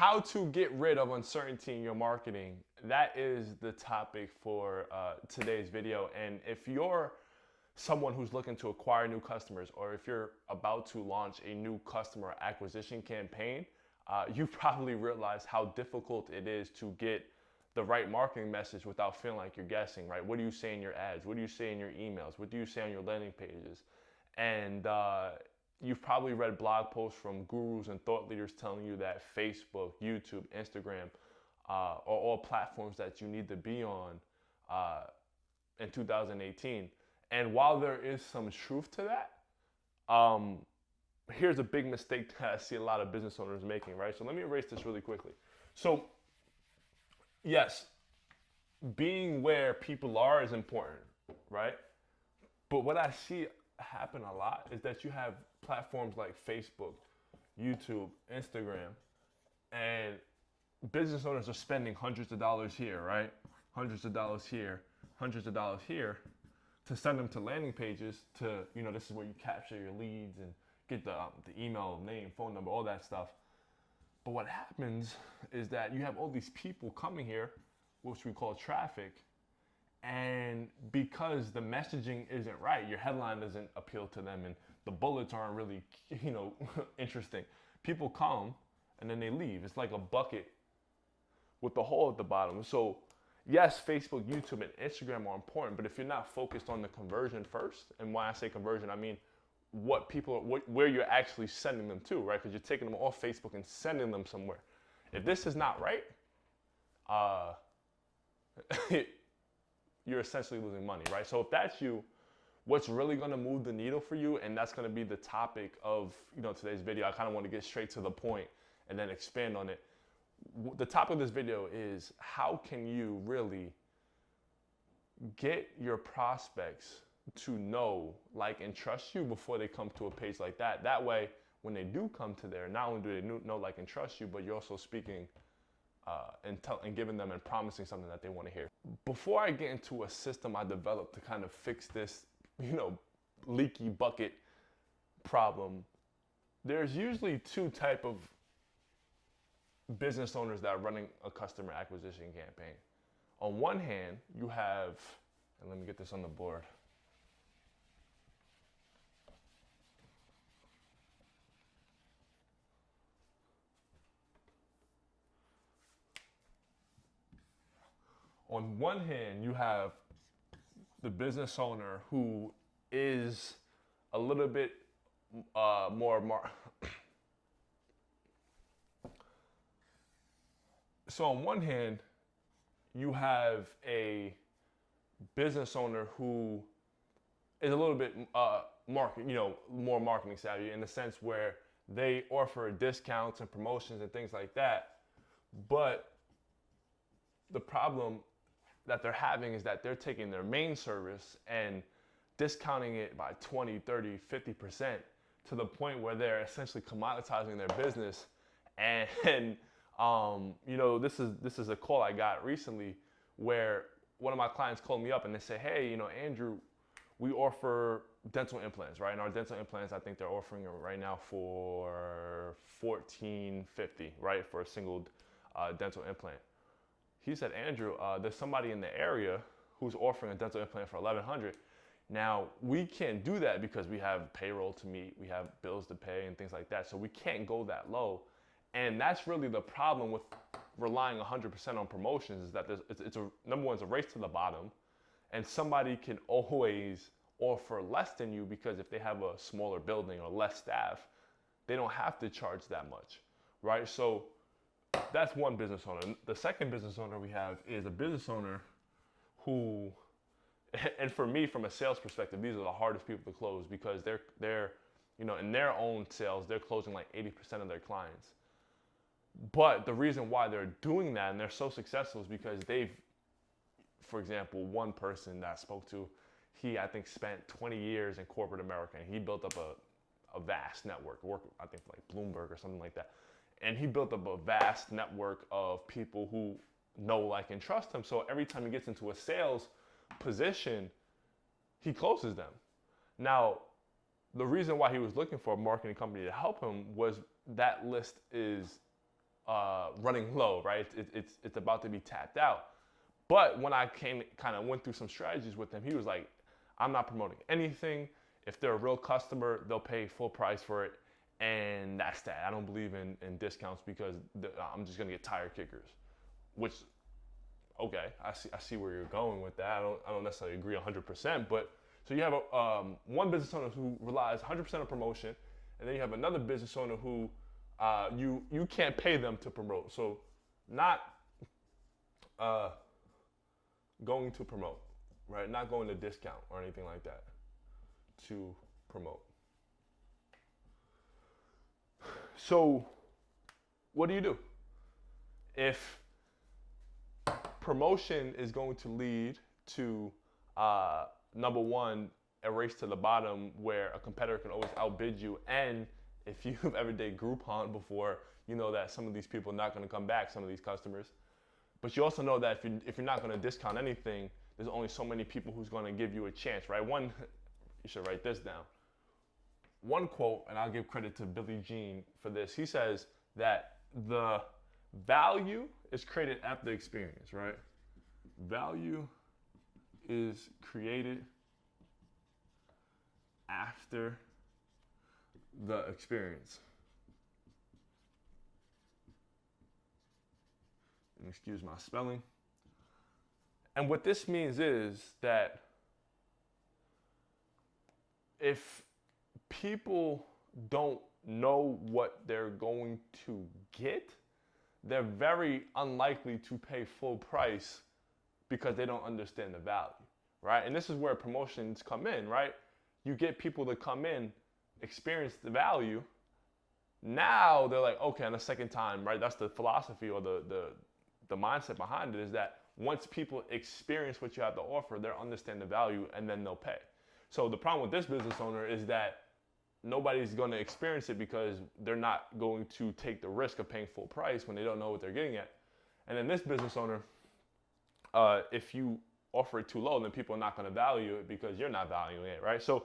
how to get rid of uncertainty in your marketing. That is the topic for today's video. And if you're someone who's looking to acquire new customers, or if you're about to launch a new customer acquisition campaign, you probably realize how difficult it is to get the right marketing message without feeling like you're guessing, right? What do you say in your ads? What do you say in your emails? What do you say on your landing pages? And you've probably read blog posts from gurus and thought leaders telling you that Facebook, YouTube, Instagram are all platforms that you need to be on in 2018. And while there is some truth to that, here's a big mistake that I see a lot of business owners making, right? So let me erase this really quickly. So yes, being where people are is important, right? But what I see happen a lot is that you have platforms like Facebook, YouTube, Instagram, and business owners are spending hundreds of dollars here, right? Hundreds of dollars here, hundreds of dollars here to send them to landing pages to, this is where you capture your leads and get the email, name, phone number, all that stuff. But what happens is that you have all these people coming here, which we call traffic, and because the messaging isn't right, your headline doesn't appeal to them and the bullets aren't really, interesting. People come and then they leave. It's like a bucket with the hole at the bottom. So yes, Facebook, YouTube, and Instagram are important, but if you're not focused on the conversion first, and when I say conversion, I mean where you're actually sending them to, right? Because you're taking them off Facebook and sending them somewhere. If this is not right, you're essentially losing money, right? So if that's you, what's really gonna move the needle for you, and that's gonna be the topic of today's video. I kind of want to get straight to the point and then expand on it. The topic of this video is how can you really get your prospects to know, like, and trust you before they come to a page like that. That way, when they do come to there, not only do they know, like, and trust you, but you're also speaking and giving them and promising something that they want to hear. Before I get into a system I developed to kind of fix this, leaky bucket problem, there's usually two type of business owners that are running a customer acquisition campaign. On one hand, you have, and let me get this on the board. On one hand, you have the business owner who is a little bit So on one hand, you have a business owner who is a little bit more marketing savvy, in the sense where they offer discounts and promotions and things like that. But the problem that they're having is that they're taking their main service and discounting it by 20, 30, 50% to the point where they're essentially commoditizing their business. And this is a call I got recently where one of my clients called me up and they say, hey, Andrew, we offer dental implants, right? And our dental implants, I think they're offering it right now for $1,450, right? For a single dental implant. He said, Andrew, there's somebody in the area who's offering a dental implant for $1,100. Now, we can't do that because we have payroll to meet, we have bills to pay and things like that. So we can't go that low. And that's really the problem with relying 100% on promotions, is that number one, it's a race to the bottom. And somebody can always offer less than you because if they have a smaller building or less staff, they don't have to charge that much, right? So that's one business owner. The second business owner we have is a business owner who, and for me, from a sales perspective, these are the hardest people to close because they're in their own sales, they're closing like 80% of their clients. But the reason why they're doing that and they're so successful is because for example, one person that I spoke to, he, I think, spent 20 years in corporate America, and he built up a vast network, I think like Bloomberg or something like that. And he built up a vast network of people who know, like, and trust him. So every time he gets into a sales position, he closes them. Now, the reason why he was looking for a marketing company to help him was that list is running low, right? It's about to be tapped out. But when I kind of went through some strategies with him, he was like, I'm not promoting anything. If they're a real customer, they'll pay full price for it. And that's that. I don't believe in discounts because I'm just going to get tire kickers, which, okay, I see where you're going with that. I don't necessarily agree 100%. But so you have one business owner who relies 100% on promotion. And then you have another business owner who you can't pay them to promote. So not going to promote, right? Not going to discount or anything like that to promote. So what do? If promotion is going to lead to number one, a race to the bottom where a competitor can always outbid you, and if you've ever did Groupon before, you know that some of these people are not going to come back, some of these customers. But you also know that if you're not going to discount anything, there's only so many people who's going to give you a chance, right? You should write this down. One quote, and I'll give credit to Billy Jean for this. He says that the value is created at the experience, right? Value is created after the experience. And excuse my spelling. And what this means is that if people don't know what they're going to get, they're very unlikely to pay full price because they don't understand the value, right? And this is where promotions come in, right? You get people to come in, experience the value. Now they're like, okay, on the second time, right? That's the philosophy or the mindset behind it, is that once people experience what you have to offer, they'll understand the value and then they'll pay. So the problem with this business owner is that nobody's going to experience it because they're not going to take the risk of paying full price when they don't know what they're getting at. And then this business owner, if you offer it too low, then people are not going to value it because you're not valuing it, right? So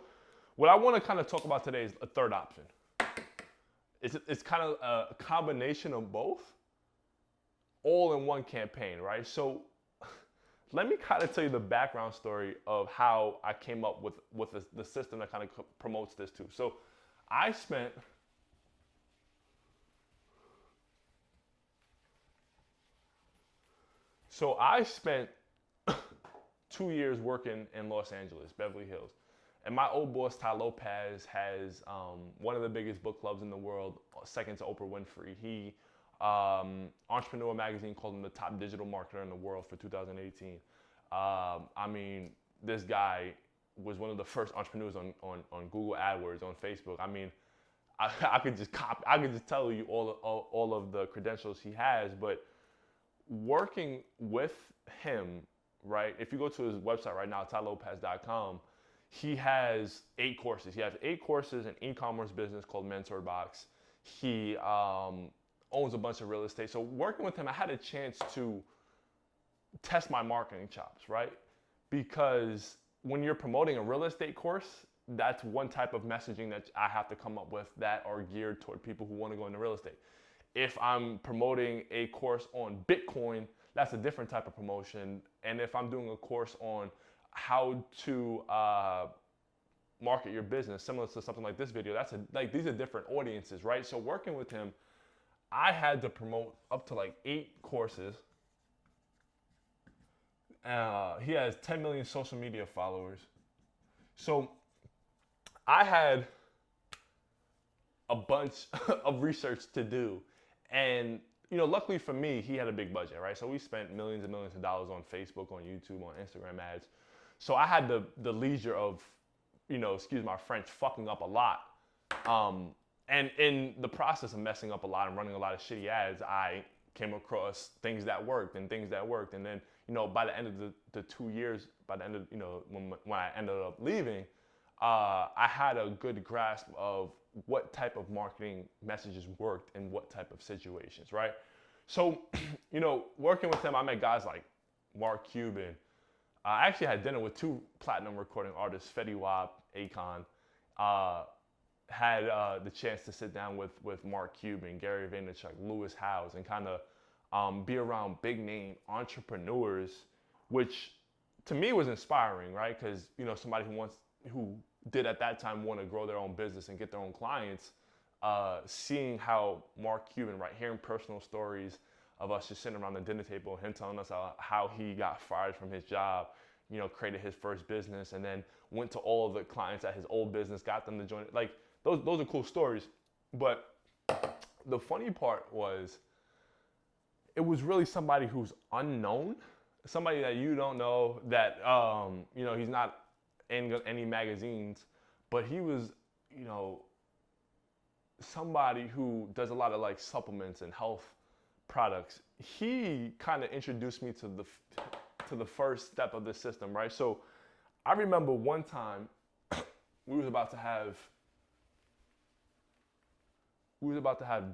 what I want to kind of talk about today is a third option. It's kind of a combination of both, all in one campaign, right? So let me kind of tell you the background story of how I came up with the system that kind of promotes this too. So I spent So I spent 2 years working in Los Angeles, Beverly Hills. And my old boss, Lopez, has one of the biggest book clubs in the world, second to Oprah Winfrey. He, Entrepreneur Magazine called him the top digital marketer in the world for 2018. I mean, this guy was one of the first entrepreneurs on Google AdWords, on Facebook. I mean, I could just tell you all of the credentials he has, but working with him, right? If you go to his website right now, tylopez.com, he has 8 courses. He has 8 courses in e-commerce business called Mentor Box. He owns a bunch of real estate. So working with him, I had a chance to test my marketing chops, right? Because when you're promoting a real estate course, that's one type of messaging that I have to come up with that are geared toward people who want to go into real estate. If I'm promoting a course on Bitcoin, that's a different type of promotion. And if I'm doing a course on how to market your business, similar to something like this video, these are different audiences, right? So working with him, I had to promote up to like 8 courses. He has 10 million social media followers. So I had a bunch of research to do. And, you know, luckily for me, he had a big budget, right? So we spent millions and millions of dollars on Facebook, on YouTube, on Instagram ads. So I had the leisure of, you know, excuse my French, fucking up a lot. And in the process of messing up a lot and running a lot of shitty ads, I came across things that worked. And then, you know, by the end of the 2 years, by the end of, you know, when I ended up leaving, I had a good grasp of what type of marketing messages worked in what type of situations, right? So, you know, working with him, I met guys like Mark Cuban. I actually had dinner with 2 platinum recording artists, Fetty Wap, Akon. had the chance to sit down with Mark Cuban, Gary Vaynerchuk, Lewis Howes, and kind of be around big name entrepreneurs, which to me was inspiring, right? Because somebody who did at that time want to grow their own business and get their own clients, seeing how Mark Cuban, right, hearing personal stories of us just sitting around the dinner table, him telling us how he got fired from his job, created his first business, and then went to all of the clients at his old business, got them to join it. Like, those are cool stories. But the funny part was, it was really somebody who's unknown, somebody that you don't know, that he's not in any magazines, but he was somebody who does a lot of like supplements and health products. He kind of introduced me to the first step of this system, right? So I remember one time we was about to have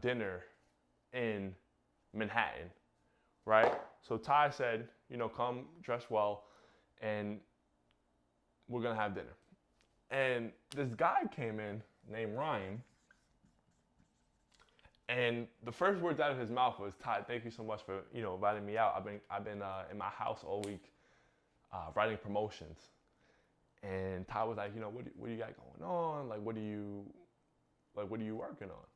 dinner in Manhattan, right? So Ty said, come dress well and we're gonna have dinner. And this guy came in named Ryan, and the first words out of his mouth was, "Ty, thank you so much for inviting me out. I've been in my house all week writing promotions." And Ty was like, what do you got going on? Like, what are you working on?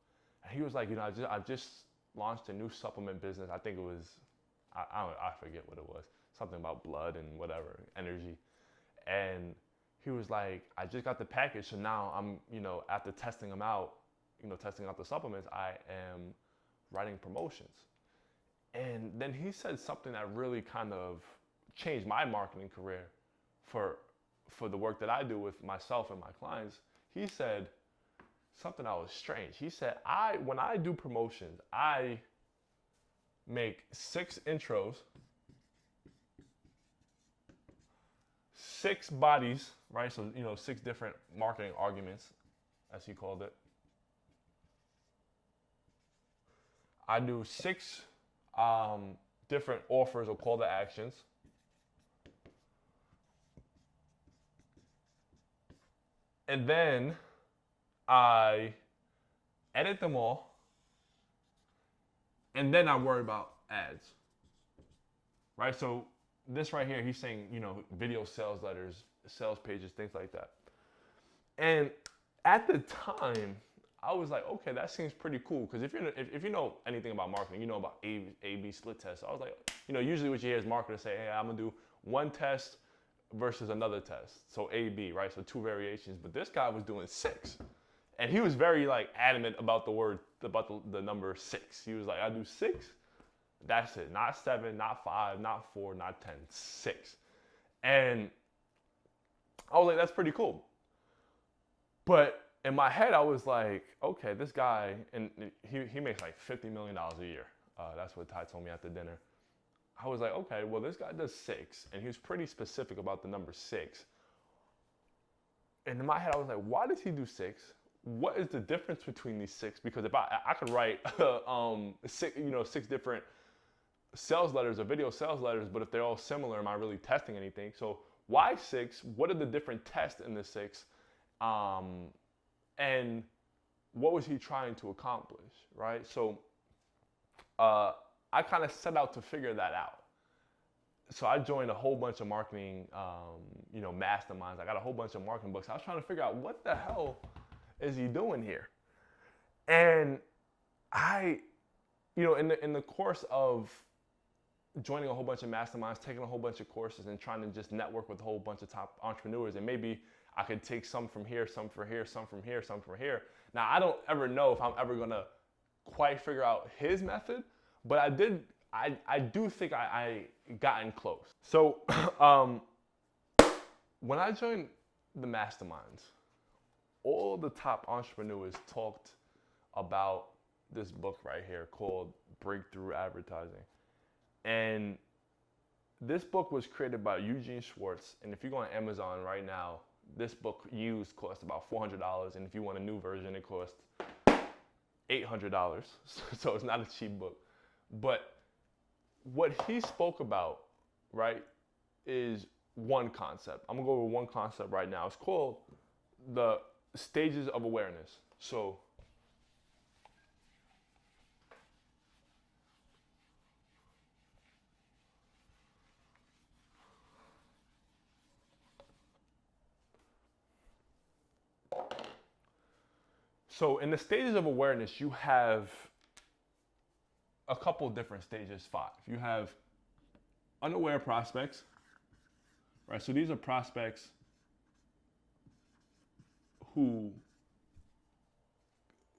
And he was like, I just launched a new supplement business. I think it was, I forget what it was, something about blood and whatever, energy. And he was like, I just got the package, so now I'm, after testing them out, testing out the supplements, I am writing promotions. And then he said something that really kind of changed my marketing career for the work that I do with myself and my clients. He said something that was strange. He said, when I do promotions, I make 6 intros, 6 bodies, right? So, 6 different marketing arguments, as he called it. I do 6 different offers or call to actions. And then I edit them all. And then I worry about ads. Right? So this right here, he's saying, video sales letters, sales pages, things like that. And at the time, I was like, okay, that seems pretty cool. Because if you know anything about marketing, you know about A/B split tests. So I was like, usually what you hear is marketers say, hey, I'm gonna do one test versus another test. So A/B, right? So 2 variations. But this guy was doing 6. And he was very like adamant about the number 6. He was like, I do 6. That's it. Not 7, not 5, not 4, not 10, 6. And I was like, that's pretty cool. But in my head, I was like, okay, this guy, and he makes like $50 million a year. That's what Ty told me at the dinner. I was like, okay, well, this guy does 6, and he was pretty specific about the number 6. And in my head, I was like, why does he do 6? What is the difference between these 6? Because if I could write 6 different sales letters or video sales letters, but if they're all similar, am I really testing anything? So why 6? What are the different tests in the 6? And what was he trying to accomplish, right? So I kind of set out to figure that out. So I joined a whole bunch of marketing, masterminds. I got a whole bunch of marketing books. I was trying to figure out what the hell is he doing here? And I, in the course of joining a whole bunch of masterminds, taking a whole bunch of courses, and trying to just network with a whole bunch of top entrepreneurs, and maybe I could take some from here, some from here, some from here, some from here. Now, I don't ever know if I'm ever gonna quite figure out his method, but I do think I gotten close. So when I joined the masterminds, all the top entrepreneurs talked about this book right here called Breakthrough Advertising. And this book was created by Eugene Schwartz. And if you go on Amazon right now, this book used costs about $400. And if you want a new version, it costs $800. So it's not a cheap book. But what he spoke about, right, is one concept. I'm gonna go over one concept right now. It's called the stages of awareness. So So in the stages of awareness, you have a couple different stages, 5. You have unaware prospects, right? So these are prospects who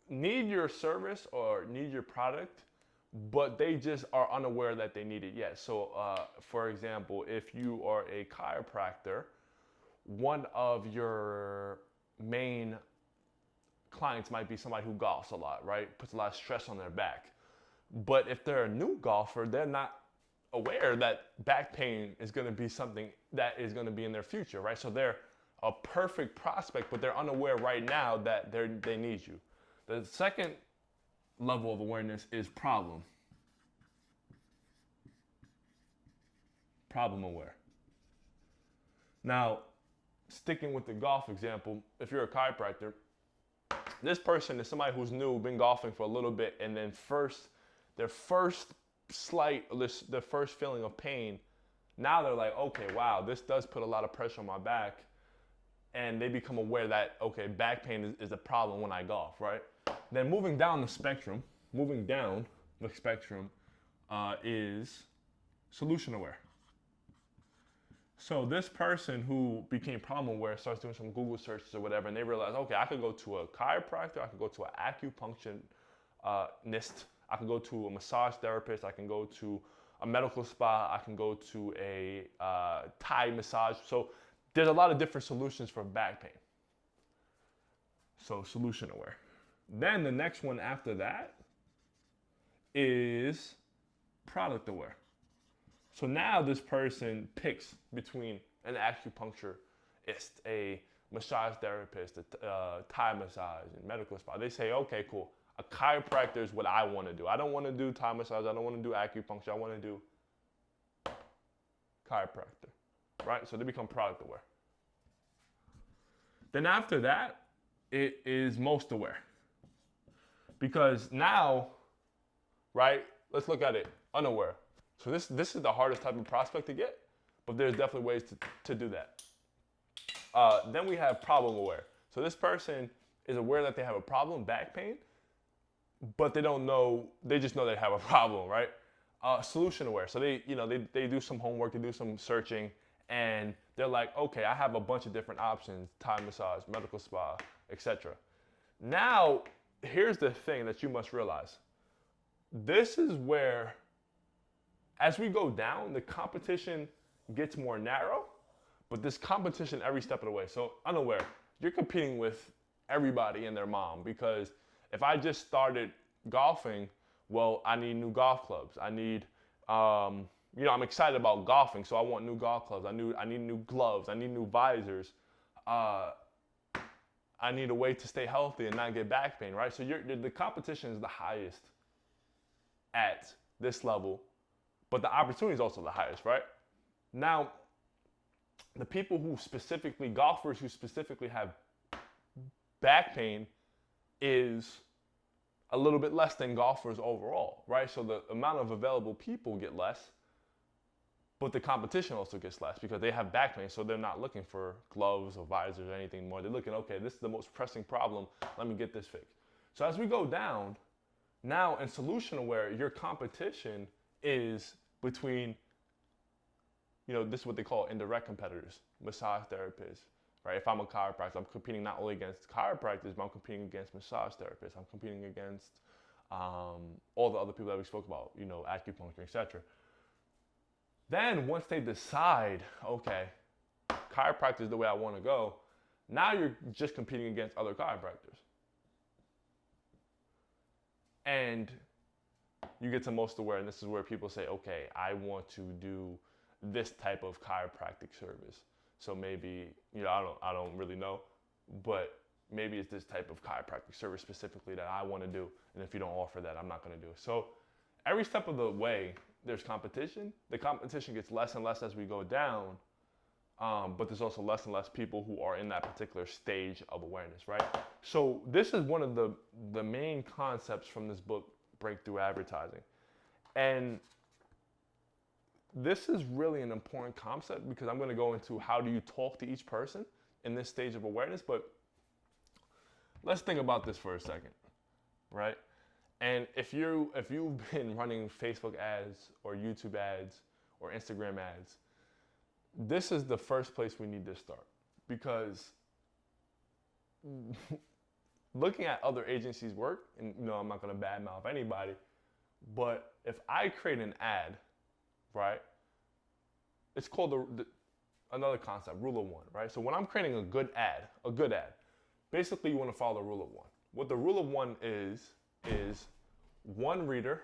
need your service or need your product, but they just are unaware that they need it yet. So for example, if you are a chiropractor, one of your main clients might be somebody who golfs a lot, right? Puts a lot of stress on their back. But if they're a new golfer, they're not aware that back pain is going to be something that is going to be in their future, right? So they're a perfect prospect, but they're unaware right now that they need you. The second level of awareness is problem aware. Now, sticking with the golf example, if you're a chiropractor, this person is somebody who's new, been golfing for a little bit, and then their first feeling of pain, now they're like, okay, wow, this does put a lot of pressure on my back, and they become aware that, okay, back pain is a problem when I golf, right? Then moving down the spectrum is solution aware. So this person who became problem aware starts doing some Google searches or whatever, and they realize, okay, I could go to a chiropractor, I could go to an acupuncturist, I can go to a massage therapist, I can go to a medical spa, I can go to a Thai massage. So there's a lot of different solutions for back pain. So solution aware. Then the next one after that is product aware. So now this person picks between an acupuncturist, a massage therapist, a Thai massage, and medical spa. They say, okay, cool. A chiropractor is what I want to do. I don't want to do Thai massage. I don't want to do acupuncture. I want to do chiropractor, right? So they become product aware. Then after that, it is most aware. Because now, right, let's look at it, unaware. So this is the hardest type of prospect to get, but there's definitely ways to do that. Then we have problem aware. So this person is aware that they have a problem, back pain, but they don't know, they just know they have a problem, right? Solution aware. So they do some homework, they do some searching, and they're like, okay, I have a bunch of different options, Thai massage, medical spa, etc. Now, here's the thing that you must realize. This is where, as we go down, the competition gets more narrow, but this competition every step of the way. So unaware, you're competing with everybody and their mom, because if I just started golfing, well, I need new golf clubs. I need, I'm excited about golfing, so I want new golf clubs. I need new gloves. I need new visors. I need a way to stay healthy and not get back pain, right? So the competition is the highest at this level, but the opportunity is also the highest, right? Now, the people golfers who specifically have back pain is a little bit less than golfers overall, right? So the amount of available people get less, but the competition also gets less because they have back pain, so they're not looking for gloves or visors or anything more. They're looking, okay, this is the most pressing problem, let me get this fixed. So as we go down, now in solution aware, your competition is between, this is what they call indirect competitors, massage therapists, right? If I'm a chiropractor, I'm competing not only against chiropractors, but I'm competing against massage therapists. I'm competing against all the other people that we spoke about, acupuncture, etc. Then once they decide, okay, chiropractor is the way I want to go, now you're just competing against other chiropractors. And you get to most aware, and this is where people say, okay, I want to do this type of chiropractic service. So maybe, I don't really know, but maybe it's this type of chiropractic service specifically that I want to do. And if you don't offer that, I'm not going to do it. So every step of the way, there's competition. The competition gets less and less as we go down, but there's also less and less people who are in that particular stage of awareness, right? So this is one of the main concepts from this book, Breakthrough Advertising. And this is really an important concept because I'm going to go into how do you talk to each person in this stage of awareness. But let's think about this for a second, right? And if you've been running Facebook ads or YouTube ads or Instagram ads, this is the first place we need to start, because looking at other agencies' work, and I'm not going to badmouth anybody, but if I create an ad, right, it's called another concept, rule of one, right? So when I'm creating a good ad, basically you want to follow the rule of one. What the rule of one is one reader,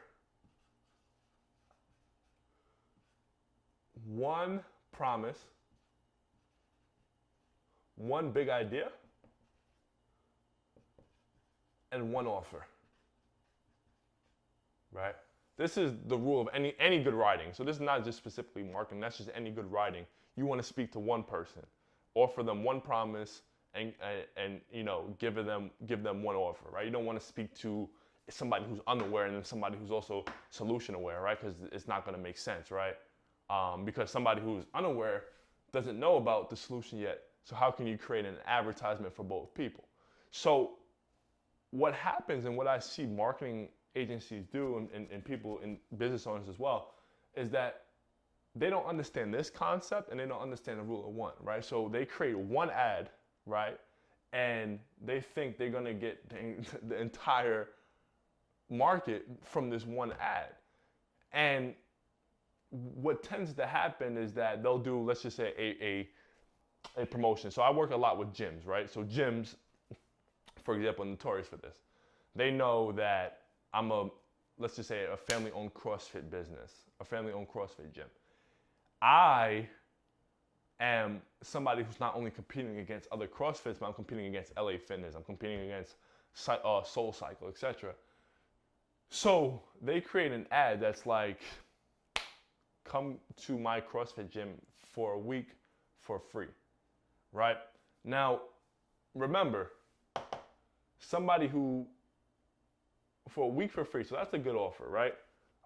one promise, one big idea, and one offer, right? This is the rule of any good writing. So this is not just specifically marketing, that's just any good writing. You want to speak to one person, offer them one promise, and give them one offer, right? You don't want to speak to somebody who's unaware and then somebody who's also solution aware, right? Because it's not going to make sense, right? Because somebody who's unaware doesn't know about the solution yet. So how can you create an advertisement for both people? So what happens, and what I see marketing agencies do, and people in business owners as well, is that they don't understand this concept and they don't understand the rule of one, right? So they create one ad, right? And they think they're gonna get the entire market from this one ad. And what tends to happen is that they'll do, let's just say, a promotion. So I work a lot with gyms, right? So gyms, for example, are notorious for this. They know that I'm let's just say, a family-owned CrossFit business, a family-owned CrossFit gym. I am somebody who's not only competing against other CrossFits, but I'm competing against LA Fitness, I'm competing against Soul Cycle, etc. So they create an ad that's like, come to my CrossFit gym for a week for free, right? Now, remember, somebody who, for a week for free, so that's a good offer, right?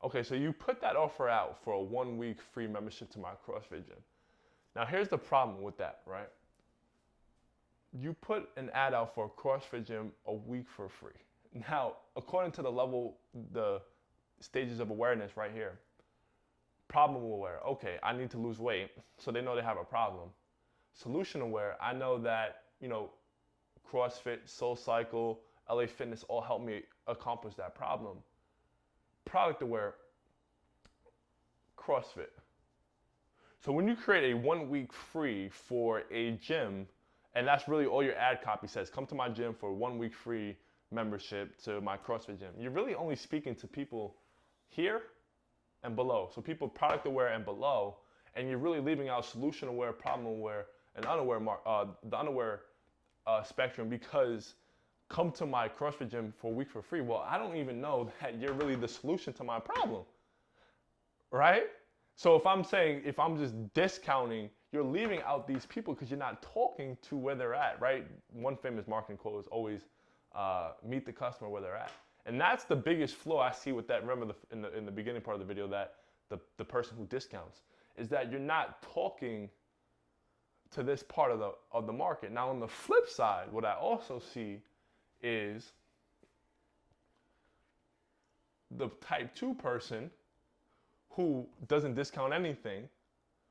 Okay, so you put that offer out for a 1 week free membership to my CrossFit gym. Now here's the problem with that, right? You put an ad out for a CrossFit gym a week for free. Now, according to the stages of awareness right here, problem aware, okay, I need to lose weight, so they know they have a problem. Solution aware, I know that, CrossFit, Soul Cycle, LA Fitness all help me accomplish that problem. Product aware, CrossFit. So when you create a 1 week free for a gym, and that's really all your ad copy says, come to my gym for 1 week free membership to my CrossFit gym, you're really only speaking to people here and below. So people product aware and below, and you're really leaving out solution aware, problem aware, and unaware, the unaware spectrum, because come to my CrossFit gym for a week for free. Well, I don't even know that you're really the solution to my problem, right? So if I'm just discounting, you're leaving out these people because you're not talking to where they're at, right? One famous marketing quote is always, meet the customer where they're at. And that's the biggest flaw I see with that. Remember in the beginning part of the video, that the person who discounts, is that you're not talking to this part of the market. Now on the flip side, what I also see is the type 2 person who doesn't discount anything.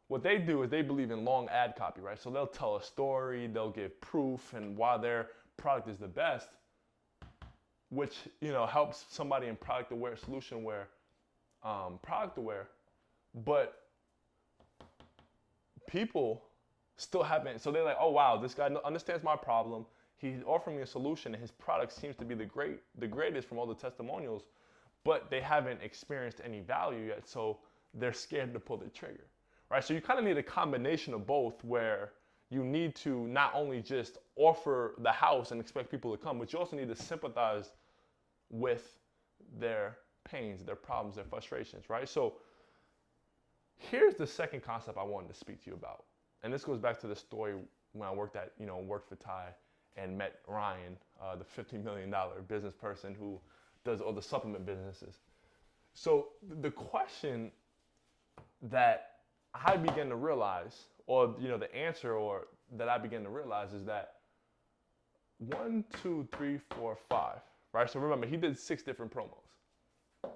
What they do is they believe in long ad copy, right? So they'll tell a story, they'll give proof, and why their product is the best, which helps somebody in product aware, solution aware, product aware. But people still haven't, so they're like, oh wow, this guy understands my problem, he's offering me a solution, and his product seems to be the greatest from all the testimonials, but they haven't experienced any value yet, so they're scared to pull the trigger, right? So you kind of need a combination of both, where you need to not only just offer the house and expect people to come, but you also need to sympathize with their pains, their problems, their frustrations, right? So here's the second concept I wanted to speak to you about. and this goes back to the story when I worked for Ty and met Ryan, the $50 million business person who does all the supplement businesses. So the question that I began to realize, or the answer, or that I began to realize, is that 1, 2, 3, 4, 5, right? So remember, he did 6 different promos,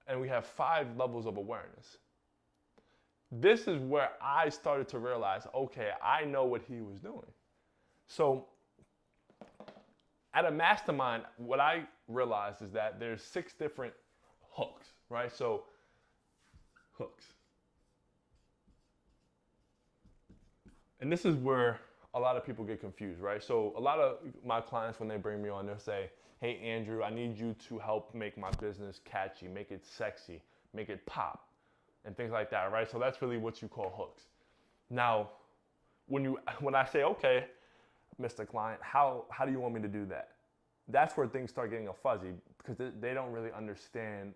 and we have 5 levels of awareness. This is where I started to realize, okay, I know what he was doing. So at a mastermind, what I realized is that there's 6 different hooks, right? So hooks. And this is where a lot of people get confused, right? So a lot of my clients, when they bring me on, they'll say, hey, Andrew, I need you to help make my business catchy, make it sexy, make it pop, and things like that, right? So that's really what you call hooks. Now, when I say, okay, Mr. Client, how do you want me to do that? That's where things start getting fuzzy, because they don't really understand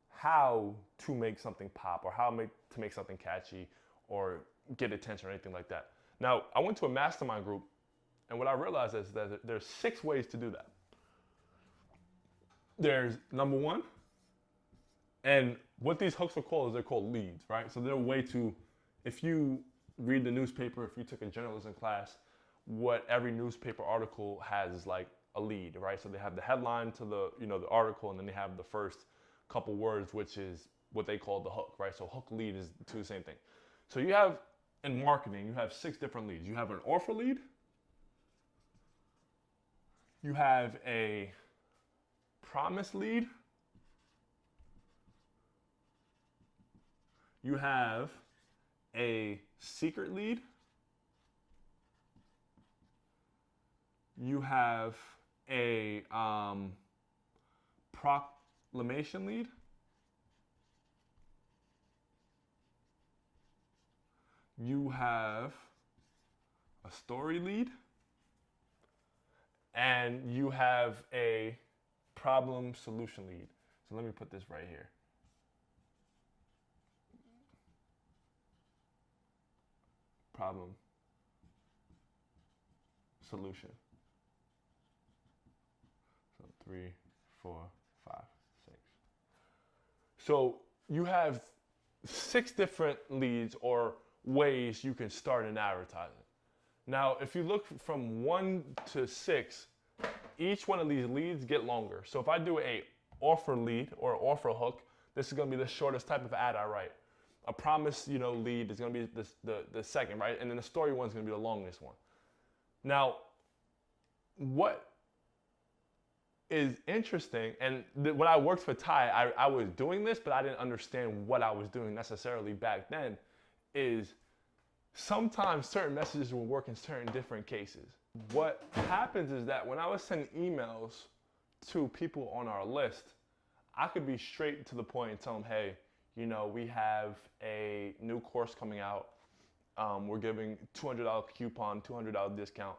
how to make something pop, or how to make something catchy or get attention or anything like that. Now, I went to a mastermind group, and what I realized is that there's 6 ways to do that. There's number 1, and what these hooks are called is they're called leads, right? So they're a way to, if you read the newspaper, if you took a journalism class, what every newspaper article has is like a lead, right? So they have the headline to the the article, and then they have the first couple words, which is what they call the hook, right? So hook, lead is to the same thing. So you have, in marketing, you have 6 different leads. You have an offer lead, you have a promise lead, you have a secret lead, you have a proclamation lead, you have a story lead, and you have a problem solution lead. So let me put this right here. Problem solution. So 3, 4, 5, 6. So you have 6 different leads or ways you can start an advertising. Now, if you look from 1 to 6, each one of these leads get longer. So if I do a offer lead or offer hook, this is going to be the shortest type of ad I write. A promise, lead is going to be the second, right? And then the story one is going to be the longest one. Now, what is interesting, and when I worked for Ty, I was doing this, but I didn't understand what I was doing necessarily back then, is sometimes certain messages will work in certain different cases. What happens is that when I was sending emails to people on our list, I could be straight to the point and tell them, hey, we have a new course coming out. We're giving $200 coupon, $200 discount,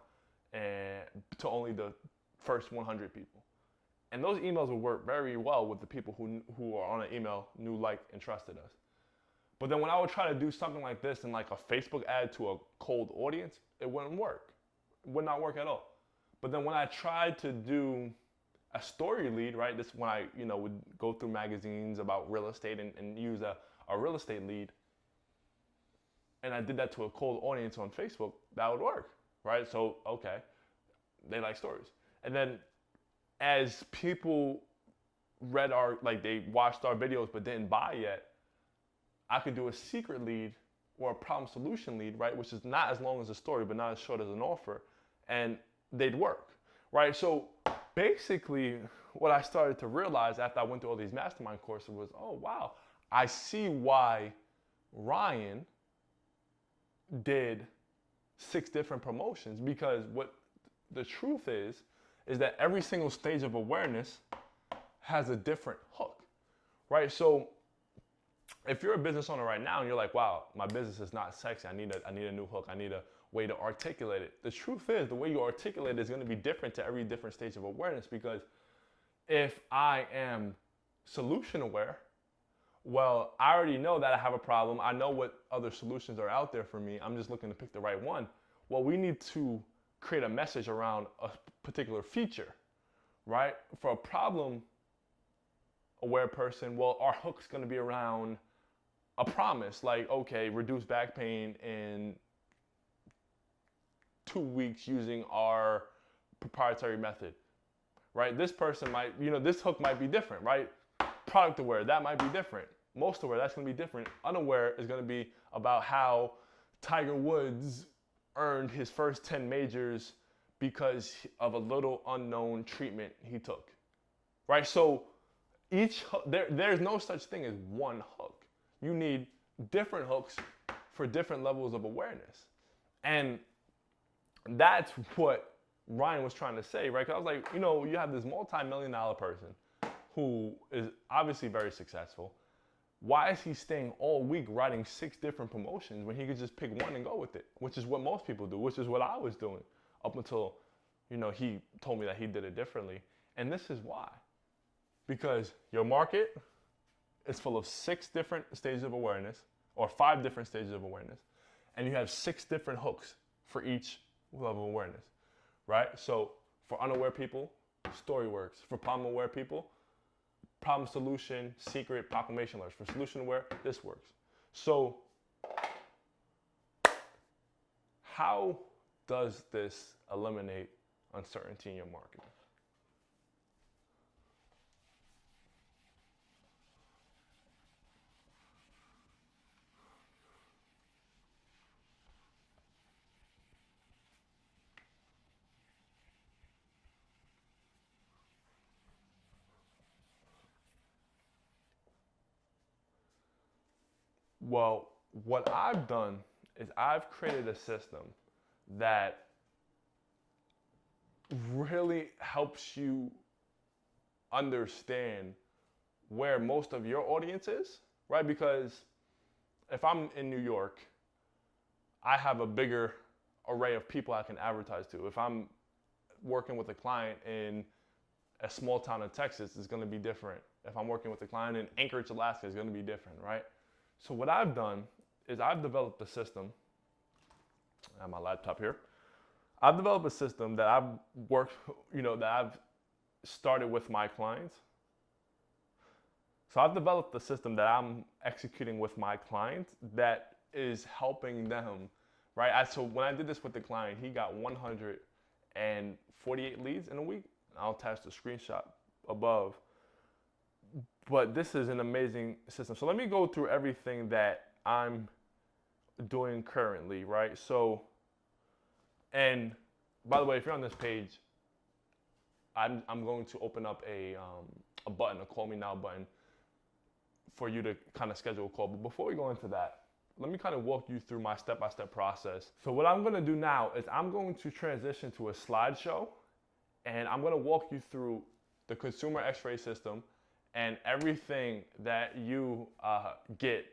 and to only the first 100 people. And those emails will work very well with the people who are on an email, knew, liked, and trusted us. But then when I would try to do something like this in like a Facebook ad to a cold audience, it wouldn't work. It would not work at all. But then when I tried to do a story lead, right? This when I, would go through magazines about real estate and use a real estate lead, and I did that to a cold audience on Facebook, that would work, right? So, okay, they like stories. And then as people read they watched our videos but didn't buy yet, I could do a secret lead or a problem solution lead, right? Which is not as long as a story, but not as short as an offer, and they'd work, right? So basically what I started to realize after I went through all these mastermind courses was, oh, wow, I see why Ryan did 6 different promotions, because what the truth is that every single stage of awareness has a different hook, right? So if you're a business owner right now and you're like, wow, my business is not sexy, I need a new hook, I need a way to articulate it. The truth is the way you articulate it is going to be different to every different stage of awareness, because if I am solution aware, Well, I already know that I have a problem. I know what other solutions are out there for me. I'm just looking to pick the right one. Well, we need to create a message around a particular feature, right? For a problem aware person, well, our hook's going to be around a promise, like, okay, reduce back pain in 2 weeks using our proprietary method, right? This person might, this hook might be different, right? Product aware, that might be different. Most aware, that's going to be different. Unaware is going to be about how Tiger Woods earned his first 10 majors because of a little unknown treatment he took, right? So there's no such thing as one hook. You need different hooks for different levels of awareness. And that's what Ryan was trying to say, right? Because I was like, you have this multi-million-dollar person who is obviously very successful. Why is he staying all week writing 6 different promotions when he could just pick one and go with it? Which is what most people do, which is what I was doing up until, he told me that he did it differently. And this is why. Because your market is full of 6 different stages of awareness, or 5 different stages of awareness, and you have 6 different hooks for each level of awareness, right? So for unaware people, story works. For problem aware people, problem solution, secret, proclamation letters. For solution aware, this works. So how does this eliminate uncertainty in your marketing? Well, what I've done is I've created a system that really helps you understand where most of your audience is, right? Because if I'm in New York, I have a bigger array of people I can advertise to. If I'm working with a client in a small town in Texas, it's going to be different. If I'm working with a client in Anchorage, Alaska, it's going to be different, right? So what I've done is I've developed a system. I have my laptop here. I've developed a system that I've worked, that I've started with my clients. So I've developed a system that I'm executing with my clients that is helping them, right? So when I did this with the client, he got 148 leads in a week. I'll attach the screenshot above. But this is an amazing system. So let me go through everything that I'm doing currently, right? So, and by the way, if you're on this page, I'm going to open up a button, a call me now button, for you to kind of schedule a call. But before we go into that, let me kind of walk you through my step-by-step process. So what I'm going to do now is I'm going to transition to a slideshow, and I'm going to walk you through the consumer Xray system and everything that you get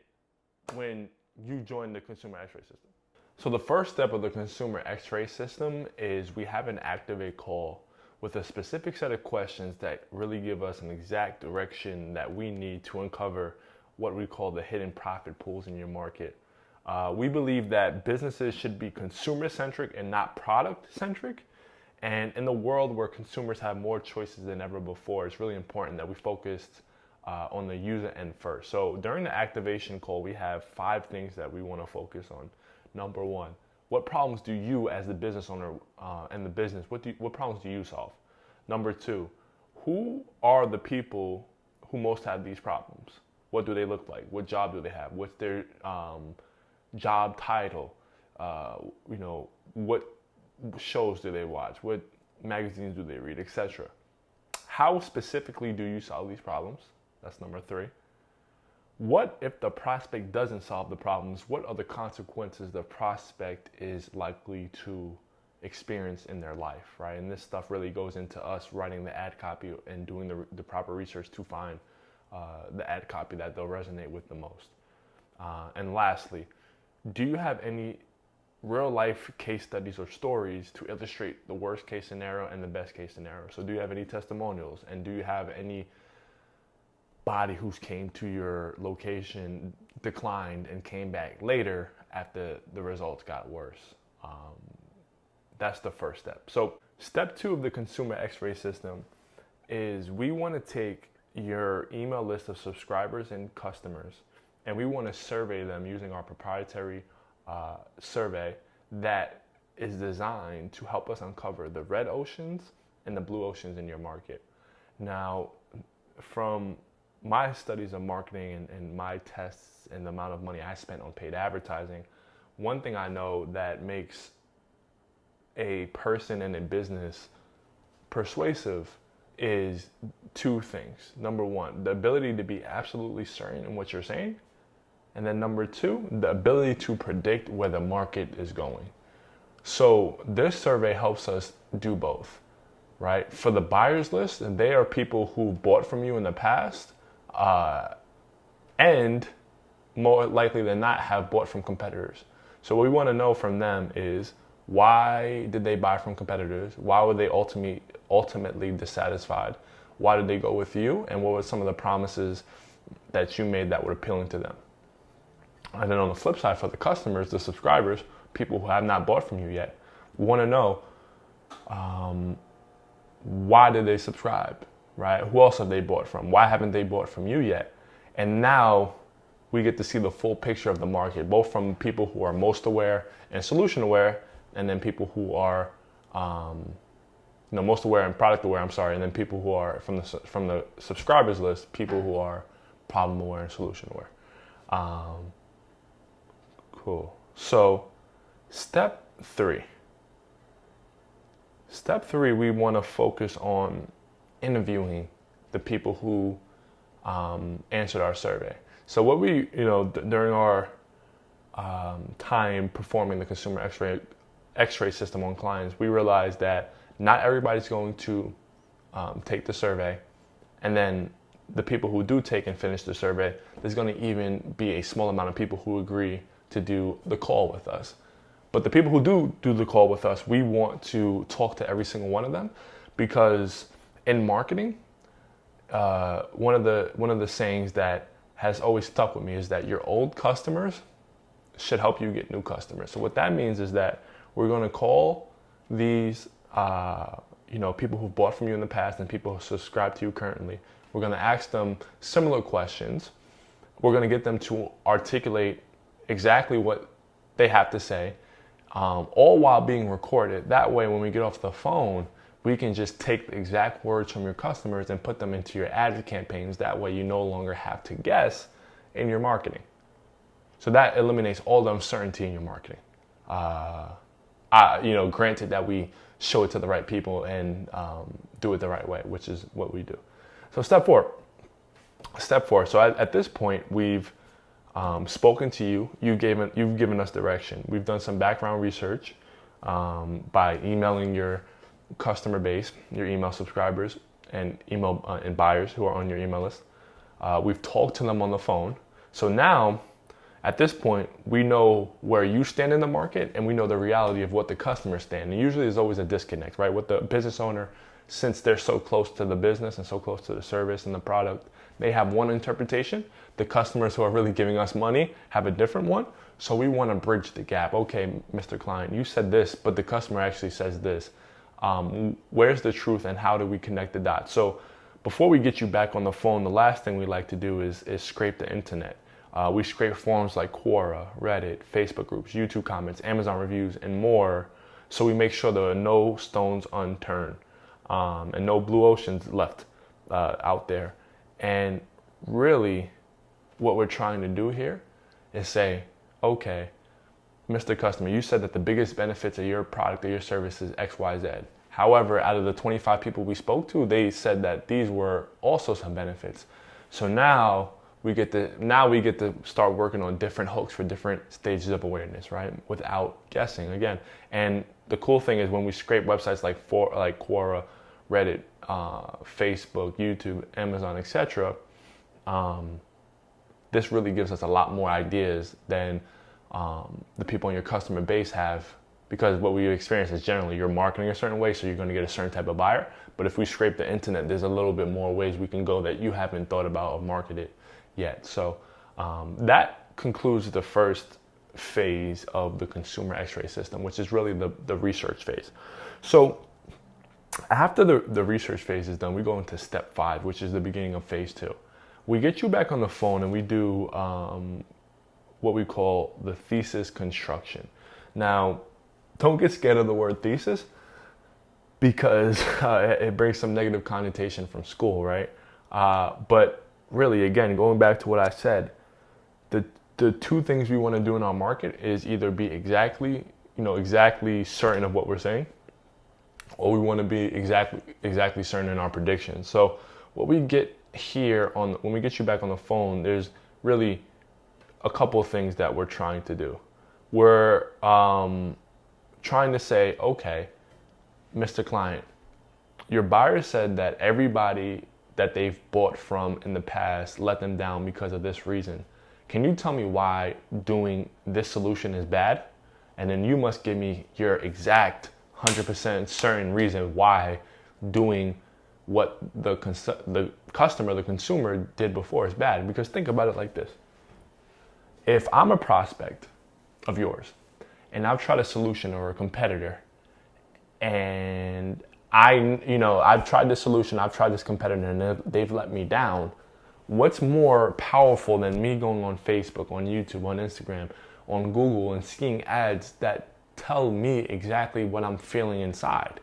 when you join the consumer Xray system. So the first step of the consumer Xray system is we have an activate call with a specific set of questions that really give us an exact direction that we need to uncover what we call the hidden profit pools in your market. We believe that businesses should be consumer-centric and not product-centric. And in the world where consumers have more choices than ever before, it's really important that we focused on the user end first. So during the activation call, we have 5 things that we want to focus on. Number 1, what problems do you as the business owner and the business, what problems do you solve? Number 2, who are the people who most have these problems? What do they look like? What job do they have? What's their job title? What shows do they watch? What magazines do they read, etc.? How specifically do you solve these problems? That's number 3. What if the prospect doesn't solve the problems? What are the consequences the prospect is likely to experience in their life, right? And this stuff really goes into us writing the ad copy and doing the proper research to find the ad copy that they'll resonate with the most. And lastly, do you have any real life case studies or stories to illustrate the worst case scenario and the best case scenario? So do you have any testimonials, and do you have any body who came to your location declined and came back later after the results got worse. That's the first step. So step 2 of the consumer X-ray system is we want to take your email list of subscribers and customers, and we want to survey them using our proprietary survey that is designed to help us uncover the red oceans and the blue oceans in your market. Now, from my studies of marketing and my tests and the amount of money I spent on paid advertising, one thing I know that makes a person and a business persuasive is 2 things. Number 1, the ability to be absolutely certain in what you're saying. And then number 2, the ability to predict where the market is going. So this survey helps us do both, right? For the buyers list, and they are people who bought from you in the past, and more likely than not have bought from competitors. So what we want to know from them is, why did they buy from competitors? Why were they ultimately dissatisfied? Why did they go with you? And what were some of the promises that you made that were appealing to them? And then on the flip side, for the customers, the subscribers, people who have not bought from you yet, we want to know why did they subscribe, right? Who else have they bought from? Why haven't they bought from you yet? And now we get to see the full picture of the market, both from people who are most aware and solution aware, and then people who are most aware and product aware, and then people who are from the subscribers list, people who are problem aware and solution aware. Cool. So step 3, we want to focus on interviewing the people who answered our survey. So what we, during our time performing the consumer X-ray system on clients, we realized that not everybody's going to take the survey, and then the people who do take and finish the survey, there's going to even be a small amount of people who agree to do the call with us. But the people who do the call with us, we want to talk to every single one of them, because in marketing, one of the sayings that has always stuck with me is that your old customers should help you get new customers. So what that means is that we're going to call these people who've bought from you in the past and people who subscribe to you currently. We're going to ask them similar questions. We're going to get them to articulate exactly what they have to say, all while being recorded. That way, when we get off the phone, we can just take the exact words from your customers and put them into your ad campaigns. That way, you no longer have to guess in your marketing. So that eliminates all the uncertainty in your marketing. Granted that we show it to the right people and do it the right way, which is what we do. So step 4. So at this point, we've spoken to you. You've given us direction. We've done some background research by emailing your customer base, your email subscribers, and email and buyers who are on your email list. We've talked to them on the phone. So now, at this point, we know where you stand in the market, and we know the reality of what the customers stand. And usually there's always a disconnect, right? With the business owner, since they're so close to the business and so close to the service and the product, they have one interpretation. The customers who are really giving us money have a different one. So we want to bridge the gap. Okay, Mr. Client, you said this, but the customer actually says this. Where's the truth, and how do we connect the dots? So before we get you back on the phone, the last thing we like to do is scrape the internet. We scrape forums like Quora, Reddit, Facebook groups, YouTube comments, Amazon reviews, and more. So we make sure there are no stones unturned and no blue oceans left out there. And really, what we're trying to do here is say, okay, Mr. Customer, you said that the biggest benefits of your product or your service is X, Y, Z. However, out of the 25 people we spoke to, they said that these were also some benefits. So now we get to start working on different hooks for different stages of awareness, right? Without guessing again. And the cool thing is when we scrape websites like Quora, Reddit, Facebook, YouTube, Amazon, etc., this really gives us a lot more ideas than the people in your customer base have because what we experience is generally you're marketing a certain way, so you're going to get a certain type of buyer. But if we scrape the internet, there's a little bit more ways we can go that you haven't thought about or marketed yet. So that concludes the first phase of the consumer X-ray system, which is really the research phase. So after the research phase is done, we go into step 5, which is the beginning of phase 2. We get you back on the phone and we do what we call the thesis construction. Now, don't get scared of the word thesis, because it brings some negative connotation from school, right? But really, again, going back to what I said, the two things we want to do in our market is either be exactly certain of what we're saying, or we want to be exactly certain in our predictions. So what we get here when we get you back on the phone, there's really a couple of things that we're trying to do. We're trying to say, okay, Mr. Client, your buyer said that everybody that they've bought from in the past let them down because of this reason. Can you tell me why doing this solution is bad? And then you must give me your exact 100% certain reason why doing what the customer, the consumer did before is bad. Because think about it like this. If I'm a prospect of yours and I've tried a solution or a competitor, and I've tried this solution, I've tried this competitor, and they've let me down, what's more powerful than me going on Facebook, on YouTube, on Instagram, on Google, and seeing ads that tell me exactly what I'm feeling inside,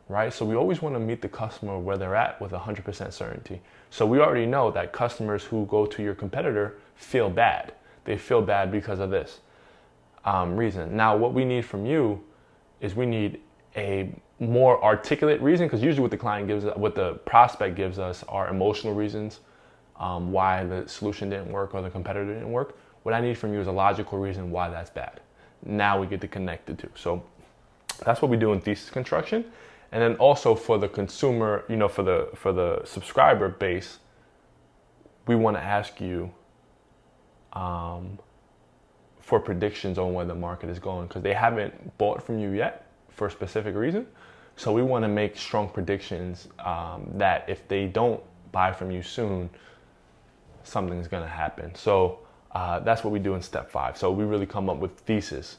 right? So we always want to meet the customer where they're at with 100% certainty. So we already know that customers who go to your competitor feel bad. They feel bad because of this reason. Now, what we need from you is we need a more articulate reason, because usually what the prospect gives us are emotional reasons why the solution didn't work or the competitor didn't work. What I need from you is a logical reason why that's bad. Now we get to connect the two. So that's what we do in thesis construction. And then also for the consumer, for the subscriber base, we want to ask you for predictions on where the market is going, because they haven't bought from you yet for a specific reason. So we want to make strong predictions that if they don't buy from you soon, something's going to happen. So that's what we do in step 5. So we really come up with thesis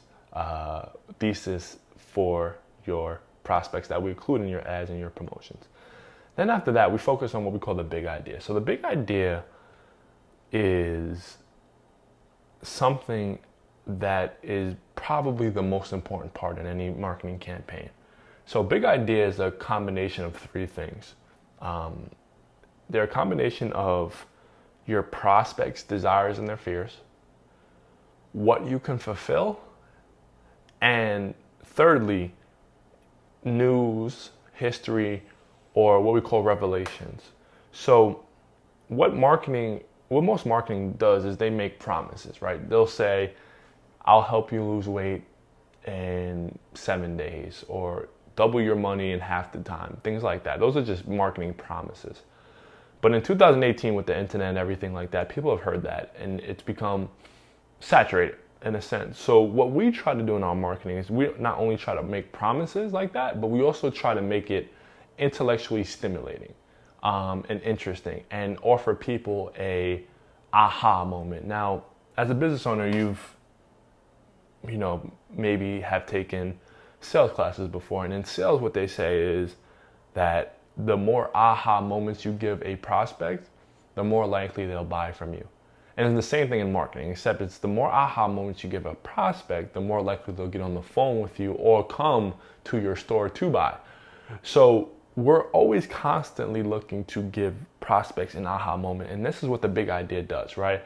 for your prospects that we include in your ads and your promotions. Then after that, we focus on what we call the big idea. So the big idea is something that is probably the most important part in any marketing campaign. So big idea is a combination of 3 things. They're a combination of your prospects' desires and their fears, what you can fulfill, and thirdly, news, history, or what we call revelations. So what most marketing does is they make promises, right? They'll say, I'll help you lose weight in 7 days, or double your money in half the time, things like that. Those are just marketing promises. But in 2018, with the internet and everything like that, people have heard that, and it's become saturated in a sense. So what we try to do in our marketing is we not only try to make promises like that, but we also try to make it intellectually stimulating and interesting, and offer people a aha moment. Now, as a business owner, you've maybe have taken sales classes before, and in sales what they say is that the more aha moments you give a prospect, the more likely they'll buy from you. And it's the same thing in marketing, except it's the more aha moments you give a prospect, the more likely they'll get on the phone with you or come to your store to buy. So we're always constantly looking to give prospects an aha moment, and this is what the big idea does, right?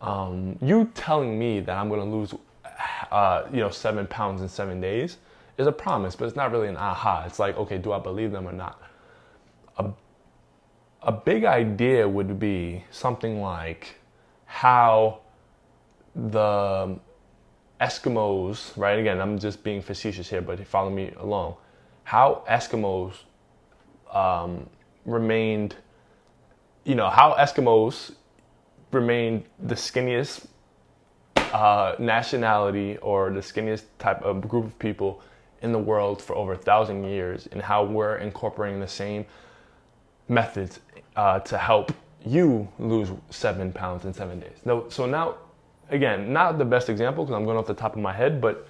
You telling me that I'm going to lose 7 pounds in 7 days is a promise, but it's not really an aha. It's like, okay, do I believe them or not? A big idea would be something like how the Eskimos, right? Again, I'm just being facetious here, but follow me along. How Eskimos remained the skinniest nationality or the skinniest type of group of people in the world for over 1,000 years, and how we're incorporating the same methods to help you lose 7 pounds in 7 days. So now, again, not the best example because I'm going off the top of my head, but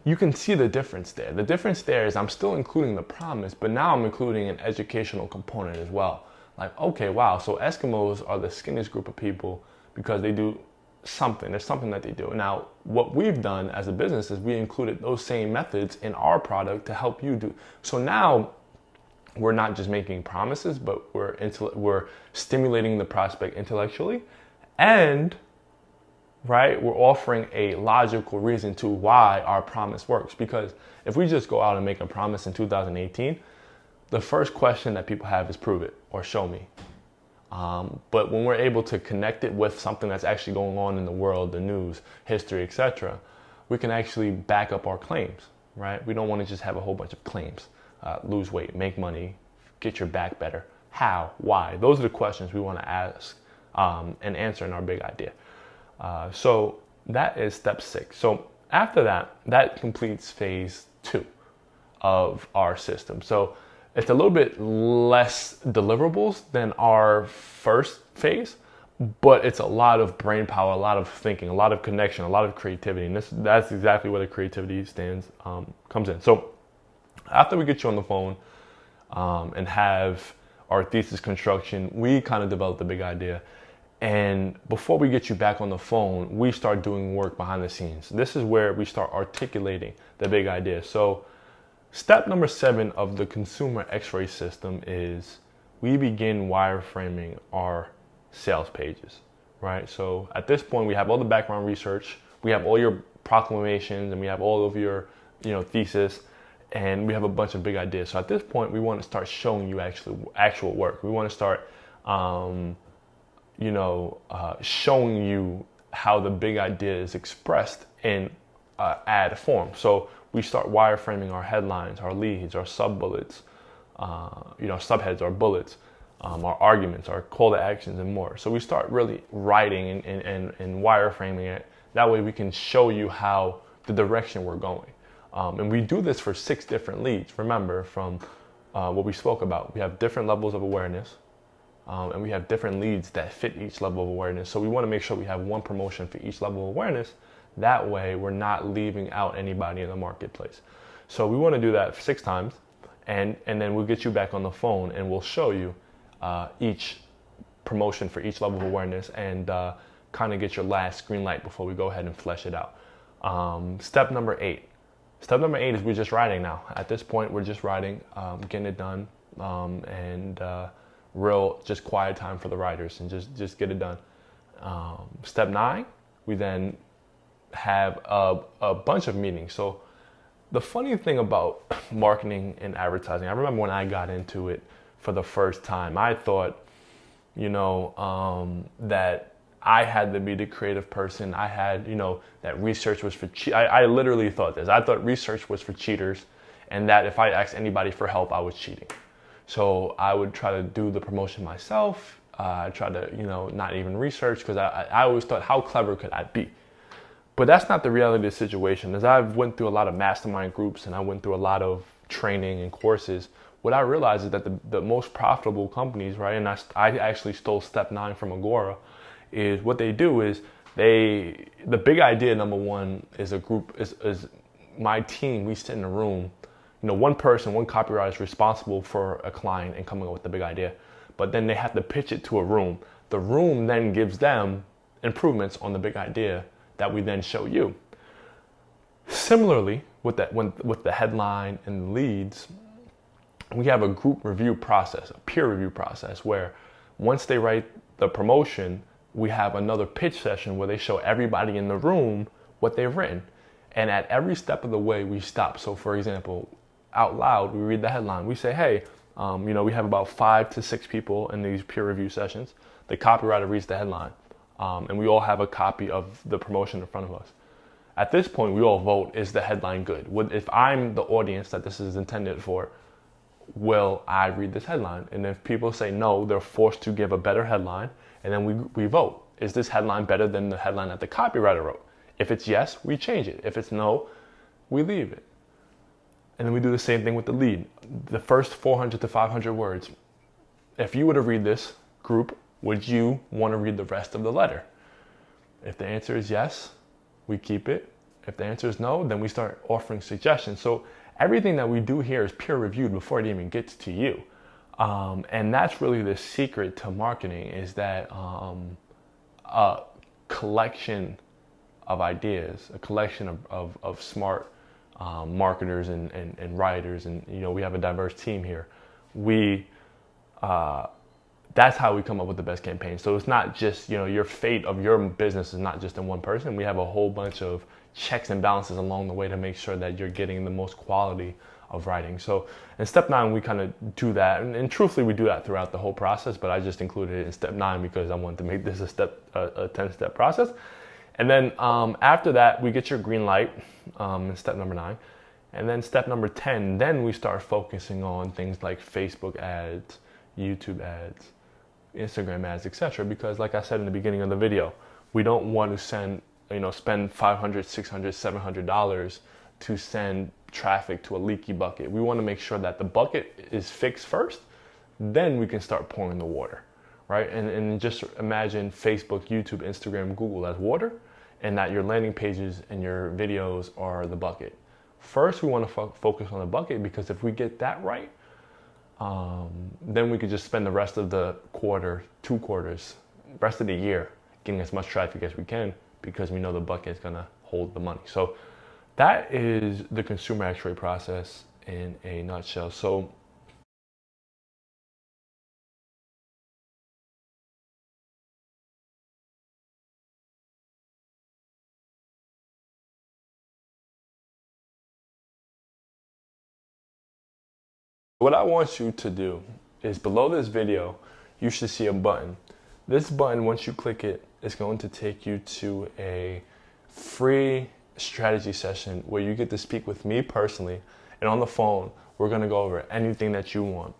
you can see the difference there. The difference there is I'm still including the promise, but now I'm including an educational component as well. Like, okay, wow, so Eskimos are the skinniest group of people because they do something. There's something that they do. Now, what we've done as a business is we included those same methods in our product to help you do. So now we're not just making promises, but we're stimulating the prospect intellectually, and right, we're offering a logical reason to why our promise works. Because if we just go out and make a promise in 2018, the first question that people have is prove it or show me. But when we're able to connect it with something that's actually going on in the world, the news, history, etc., we can actually back up our claims, right? We don't want to just have a whole bunch of claims. Lose weight, make money, get your back better. How? Why? Those are the questions we want to ask and answer in our big idea. So that is step 6. So after that, that completes phase 2 of our system. So it's a little bit less deliverables than our first phase, but it's a lot of brain power, a lot of thinking, a lot of connection, a lot of creativity. And that's exactly where the creativity comes in. So after we get you on the phone and have our thesis construction, we kind of develop the big idea. And before we get you back on the phone, we start doing work behind the scenes. This is where we start articulating the big idea. So step number 7 of the consumer Xray system is we begin wireframing our sales pages, right? So at this point, we have all the background research, we have all your proclamations, and we have all of your, thesis, and we have a bunch of big ideas. So at this point, we want to start showing you actual work. We want to start, showing you how the big idea is expressed in ad form. So we start wireframing our headlines, our leads, our sub-bullets, subheads, our bullets, our arguments, our call to actions, and more. So we start really writing and wireframing it. That way we can show you how the direction we're going. And we do this for 6 different leads. Remember, from what we spoke about, we have different levels of awareness, and we have different leads that fit each level of awareness. So we want to make sure we have one promotion for each level of awareness. That way we're not leaving out anybody in the marketplace. So we want to do that 6 times, and then we'll get you back on the phone and we'll show you each promotion for each level of awareness and kind of get your last green light before we go ahead and flesh it out. Step number 8. Step number 8 is we're just writing now. At this point, we're just writing, getting it done, and real just quiet time for the writers, and just get it done. Step 9, we then have a bunch of meetings. So the funny thing about marketing and advertising, I remember when I got into it for the first time, I thought, that I had to be the creative person. I had, that research was for I literally thought this. I thought research was for cheaters, and that if I asked anybody for help, I was cheating. So I would try to do the promotion myself. I try to, not even research, because I always thought, how clever could I be? But that's not the reality of the situation. As I've went through a lot of mastermind groups and I went through a lot of training and courses, what I realized is that the most profitable companies, right, and I actually stole step 9 from Agora, is what they do is the big idea, number 1, is a group, is my team, we sit in a room. One person, one copywriter is responsible for a client and coming up with the big idea, but then they have to pitch it to a room. The room then gives them improvements on the big idea that we then show you. Similarly, with the headline and the leads, we have a group review process, a peer review process, where once they write the promotion, we have another pitch session where they show everybody in the room what they've written. And at every step of the way, we stop. So for example, out loud, we read the headline. We say, hey, we have about 5 to 6 people in these peer review sessions. The copywriter reads the headline. And we all have a copy of the promotion in front of us. At this point, we all vote, is the headline good? If I'm the audience that this is intended for, will I read this headline? And if people say no, they're forced to give a better headline, and then we vote. Is this headline better than the headline that the copywriter wrote? If it's yes, we change it. If it's no, we leave it. And then we do the same thing with the lead. The first 400 to 500 words. If you were to read this group, would you want to read the rest of the letter? If the answer is yes, we keep it. If the answer is no, then we start offering suggestions. So everything that we do here is peer reviewed before it even gets to you. And that's really the secret to marketing, is that a collection of ideas, a collection of smart marketers and writers, and we have a diverse team here. That's how we come up with the best campaign. So it's not just, your fate of your business is not just in one person. We have a whole bunch of checks and balances along the way to make sure that you're getting the most quality of writing. So in step 9, we kind of do that. And truthfully, we do that throughout the whole process, but I just included it in step 9 because I wanted to make this a 10-step process. And then after that, we get your green light in step number 9. And then step number 10, then we start focusing on things like Facebook ads, YouTube ads, Instagram ads, etc. Because like I said in the beginning of the video, we don't want to spend $500, $600, $700 to send traffic to a leaky bucket. We want to make sure that the bucket is fixed first, then we can start pouring the water, right? And just imagine Facebook, YouTube, Instagram, Google as water, and that your landing pages and your videos are the bucket. First, we want to focus on the bucket, because if we get that right, then we could just spend the rest of the rest of the year getting as much traffic as we can, because we know the bucket is going to hold the money. So that is the consumer Xray process in a nutshell. So what I want you to do is, below this video, you should see a button. This button, once you click it, is going to take you to a free strategy session where you get to speak with me personally, and on the phone, we're going to go over anything that you want.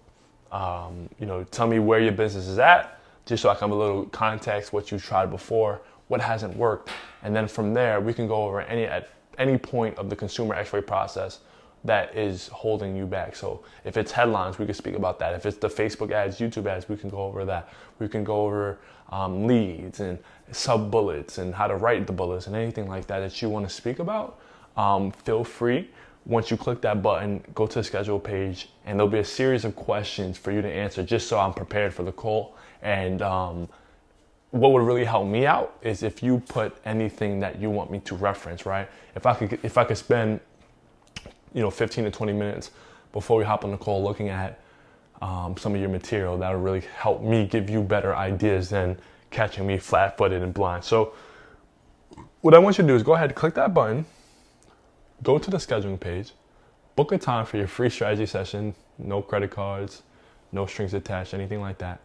Tell me where your business is at, just so I can have a little context, what you tried before, what hasn't worked, and then from there, we can go over at any point of the consumer Xray process that is holding you back. So if it's headlines, we can speak about that. If it's the Facebook ads, YouTube ads, we can go over that. We can go over leads and sub bullets and how to write the bullets and anything like that that you want to speak about. Feel free. Once you click that button, go to the schedule page, and there'll be a series of questions for you to answer, just so I'm prepared for the call. And what would really help me out is if you put anything that you want me to reference, right? If I could spend 15 to 20 minutes before we hop on the call looking at some of your material, that'll really help me give you better ideas than catching me flat-footed and blind. So what I want you to do is go ahead and click that button, go to the scheduling page, book a time for your free strategy session, no credit cards, no strings attached, anything like that,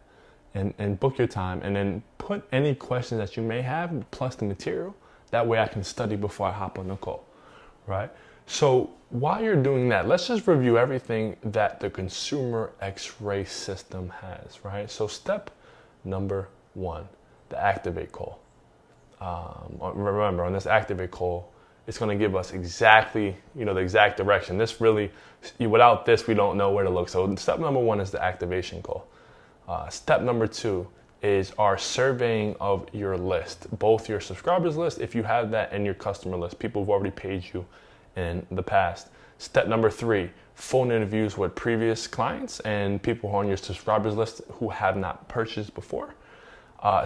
and book your time, and then put any questions that you may have plus the material. That way I can study before I hop on the call, right? So while you're doing that, let's just review everything that the consumer Xray system has, right? So step number 1, the activate call. Remember, on this activate call, it's going to give us exactly, the exact direction. This really, without this, we don't know where to look. So step number 1 is the activation call. Step number 2 is our surveying of your list, both your subscribers list, if you have that, and your customer list, people who've already paid you in the past. Step number 3, phone interviews with previous clients and people who are on your subscribers list who have not purchased before.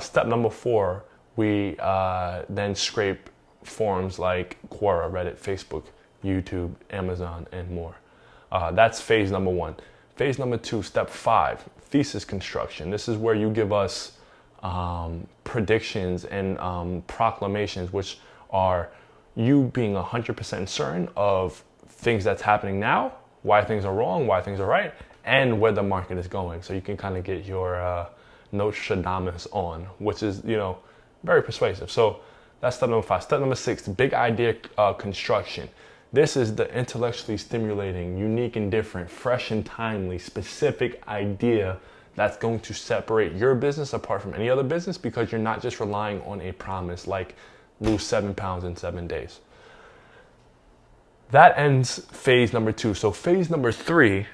Step number 4, we then scrape forums like Quora, Reddit, Facebook, YouTube, Amazon, and more. That's phase number 1. Phase number 2, step 5, thesis construction. This is where you give us predictions and proclamations, which are you being 100% certain of things that's happening now, why things are wrong, why things are right, and where the market is going. So you can kind of get your Nostradamus on, which is, very persuasive. So that's step number 5. Step number 6, big idea construction. This is the intellectually stimulating, unique and different, fresh and timely, specific idea that's going to separate your business apart from any other business, because you're not just relying on a promise like lose 7 pounds in 7 days. That ends phase number 2. So phase number 3,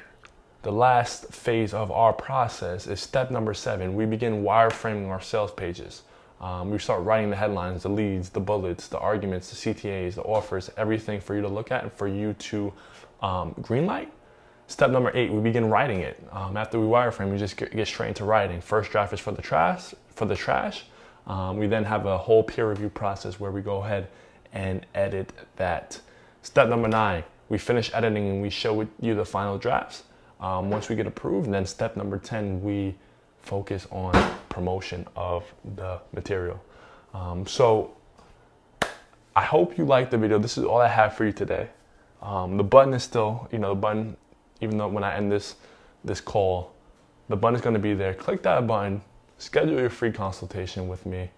the last phase of our process, is step number 7. We begin wireframing our sales pages. We start writing the headlines, the leads, the bullets, the arguments, the CTAs, the offers, everything for you to look at and for you to greenlight. Step number 8, we begin writing it. After we wireframe, we just get straight into writing. First draft is for the trash. We then have a whole peer review process where we go ahead and edit that. Step number 9, we finish editing and we show you the final drafts. Once we get approved, and then step number 10, we focus on promotion of the material. So I hope you liked the video. This is all I have for you today. The button is still, the button, even though when I end this call, the button is going to be there. Click that button, schedule your free consultation with me,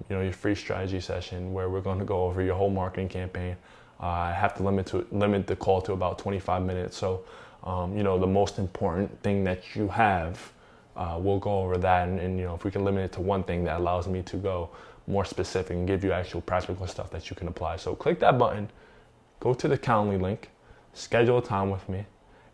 your free strategy session where we're going to go over your whole marketing campaign. I have to limit the call to about 25 minutes. So, the most important thing that you have, we'll go over that. And if we can limit it to one thing, that allows me to go more specific and give you actual practical stuff that you can apply. So click that button, go to the Calendly link, schedule a time with me.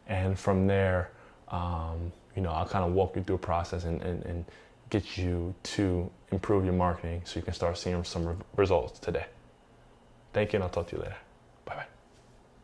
And from there, I'll kind of walk you through a process and get you to improve your marketing so you can start seeing some results today. Thank you, and I'll talk to you later.